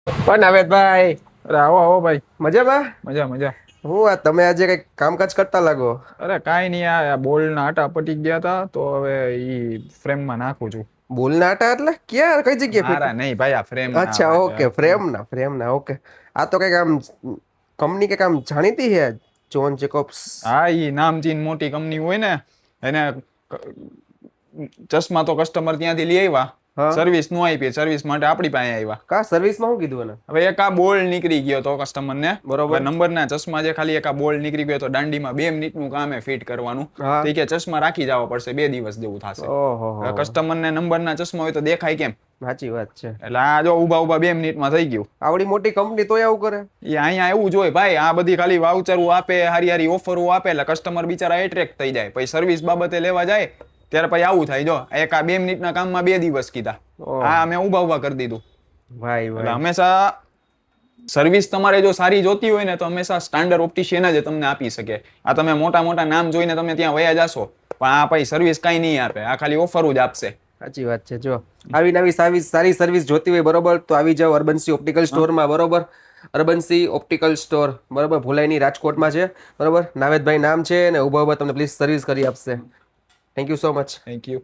પણ નાવેદભાઈ, અરે આવો આવો ભાઈ. મજામાં? મજા મજા. હું આ તમે આજે કઈક કામકાજ કરતા લાગો. અરે કાંઈ નહીં, આ બોલના આટા પટી ગયા હતા તો હવે ઈ ફ્રેમમાં નાખું છું. બોલના આટા એટલે ક્યાં કઈ જગ્યાએ મારા ફીટ? નહીં ભાઈ, આ ફ્રેમના અચ્છા, ઓકે, ભાઈ. ફ્રેમના ઓકે. આ તો કઈક આમ કંપની કઈક આમ જાણીતી છે, જોન જેકોબ્સ. હા, ઈ નામચીન મોટી કંપની હોય ને એને ચશ્મા તો કસ્ટમર ત્યાંથી લઈ આવ્યા. હા. સર્વિસ નો આપી, સર્વિસ માટે આપણી પાસે આવ્યા. કા સર્વિસમાં શું કીધું એને? હવે એક આ બોલ નીકળી ગયો તો કસ્ટમર ને. બરોબર. નંબરના ચશ્મા જે ખાલી એક આ બોલ નીકળી ગયો તો દાંડીમાં 2 મિનિટનું કામ એ ફિટ કરવાનું. હા. તો ઈ કે ચશ્મા રાખી જવા પડશે, 2 દિવસ જેવું થશે. ઓહો. કસ્ટમર ને નંબરના ચશ્મા હોય તો દેખાય કેમ? સાચી વાત છે. એટલે આ જો ઊભા ઊભા 2 મિનિટમાં થઈ ગયું. આવડી મોટી કંપની તોય આવું કરે? એ અહીંયા એવું જ હોય ભાઈ, આ બધી ખાલી વાઉચરો આપે, હારી હારી ઓફરો આપે એટલે કસ્ટમર બિચારા એટ્રેક્ટ થઈ જાય. પછી સર્વિસ બાબતે લેવા જાય ત્યારે પછી આવું થાય. જો એક આ 2 મિનિટના કામમાં 2 દિવસ કીધા. આ મેં ઊભા કરી દીધું. ભાઈ એટલે ભાઈ. હંમેશા સર્વિસ તમારે જો સારી જોતી હોય ને તો હંમેશા સ્ટાન્ડર્ડ ઓપ્ટિશિયન જ તમને આપી શકે. આ તમે મોટા મોટા નામ જોઈને તમે ત્યાં વયા જાશો પણ આ પછી સર્વિસ કાંઈ નહીં આપે, આ ખાલી ઓફર જ આપશે. સાચી વાત છે. જો આવી નવી સારી સર્વિસ જોતી હોય બરોબર તો આવી જાવ અર્બનસી ઓપ્ટિકલ સ્ટોરમાં. બરોબર, અર્બનસી ઓપ્ટિકલ સ્ટોર, બરોબર, ભોલાઈ ની રાજકોટમાં છે. બરોબર, નાવેદભાઈ નામ છે અને ઉભા ઉભા તમને પ્લીઝ સર્વિસ કરી આપશે. Thank you so much. Thank you.